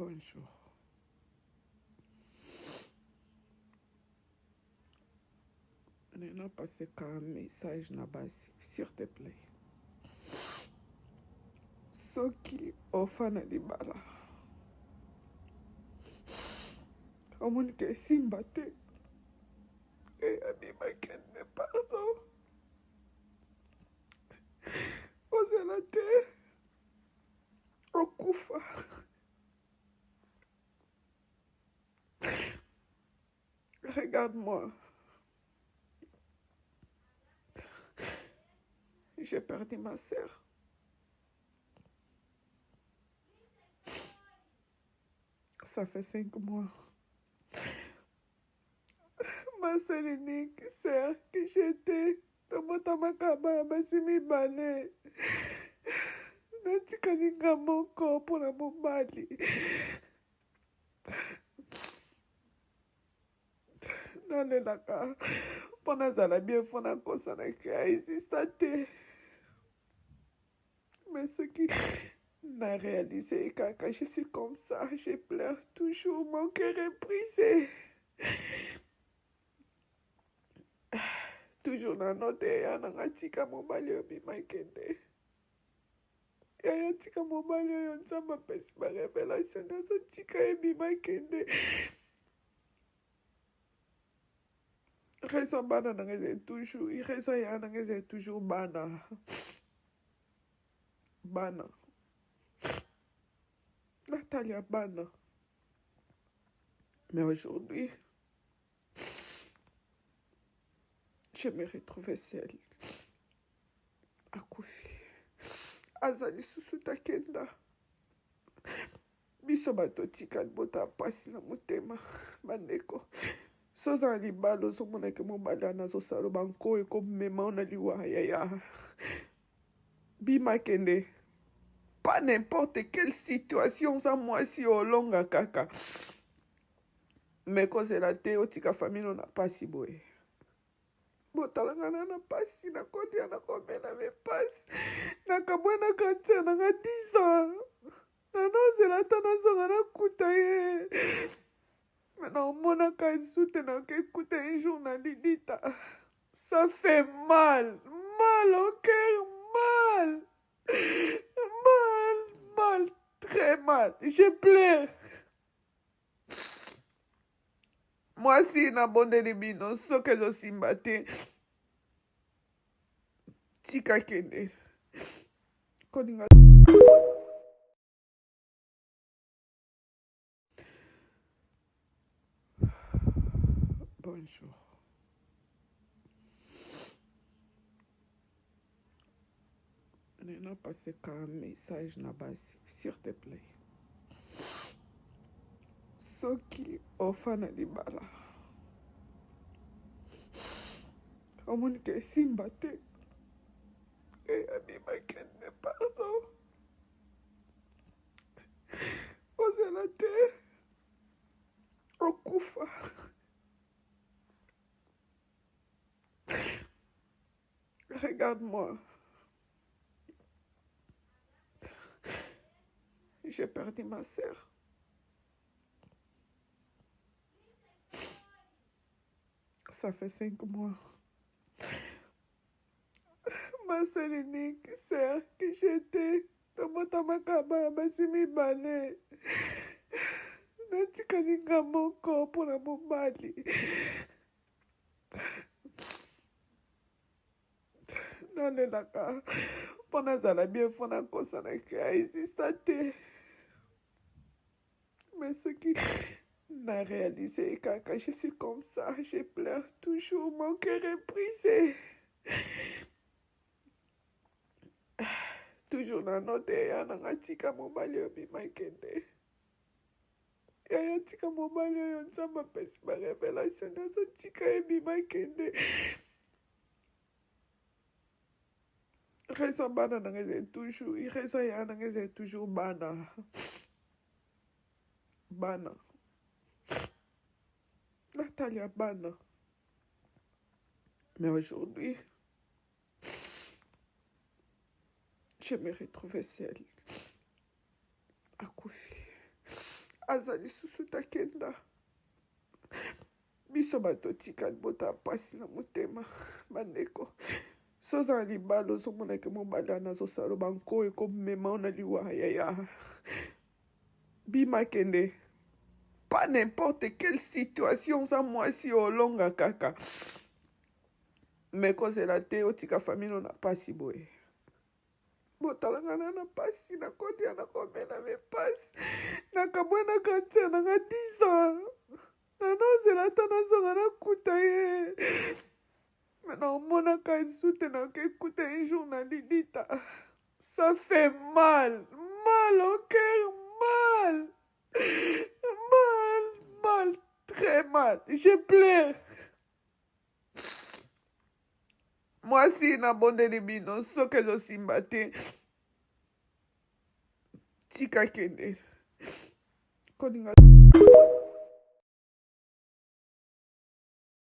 Bonjour. Nena passé un message na basi, s'il te plaît. Soki ofana libala. Omoni ke simba te. E abima kende pardon. Ozela te. Okufa. Regarde-moi. J'ai perdu ma sœur. Ça fait 5 mois. Ma seule unique sœur que j'étais. Tomota makaba basimi bale. Natikalinga moko mpona mobali. Nalelaka mpona azala bien mpo nakosanaki aexista te. Mais ce qui n'a réalisé kaka, je suis comme ça, je pleure toujours, mon cœur est brisé. Toujours na note ya nanga tika mobali oyo bimakende. Yaya tika mobali oyo nzambe apesi ba révélation nazotika ebimakende. Raison bana nanga ezali toujours, raison ya nanga ezali toujours bana. Bana. Natalia bana. Mais aujourd'hui, je me retrouve seule. Akufi. Azali susu takenda. Biso bato tika bota pasi na motema. Bandeko. Soza libalo ozomona ke mobali wana azosala banko ekomema ona liwa yaya. Bimakende. Pas n'importe quelle situation za mwasi olonga kaka. Mais kozela te otika famille na pasi boye. Botalanga na pasi na kodia na komela me pasi. Nakabwana kantia nanga 10 ans. Nanozela ta nazonga nakuta ye. Maintenant, mon akazoute na écouter un jour na Lilita. Ça fait mal. Mal au cœur. Mal. Mal. Mal. Très mal. Je pleure. Moi, si na bonde libino, so que je simbate. Tika kende. Koninga. Bonjour. Nena passé un message na basi, s'il te plaît. Soki ofana libala. Omoni ke simba te. E abima kende pardon. Ozela te. Okufa. Regarde-moi. J'ai perdu ma sœur. Ça fait 5 mois. Ma seule unique sœur que j'étais. Tomota makaba basimi bale. Natikalinga moko mpona mobali. Nalelaka mpona azala bien mpo nakosanaki aexista te. Mais ce qui n'a réalisé kaka, je suis comme ça, je pleure toujours, mon cœur est brisé. Toujours na note ya nanga tika mobali oyo bimakende. Yaya tika mobali oyo nzambe apesi ba révélation nazotika ebimakende. Raison bana nanga ezali toujours, raison ya nanga ezali toujours bana. Bana. Natalia bana. Mais aujourd'hui, je me retrouve seule. Akufi. aza lisusu takenda biso bato tika bota pasi na motema bandeko soza na libala ozomonake mobali wana azosala banko ekomema na liwa yaya bima kende pas n'importe quelle situation za mwasi olonga kaka me kozela te otika famille na pasi boye botalanga na pasi nakotia nakomela me pasi nakabwanaka tia nanga 10 ans nanozela ata nazonga nakuta ye me naomonaka esu te nakekuta un jour na lidita ça fait mal au cœur mal très mal je pleure mwasi nabondeli bino soki ezosimba te tika kende koninga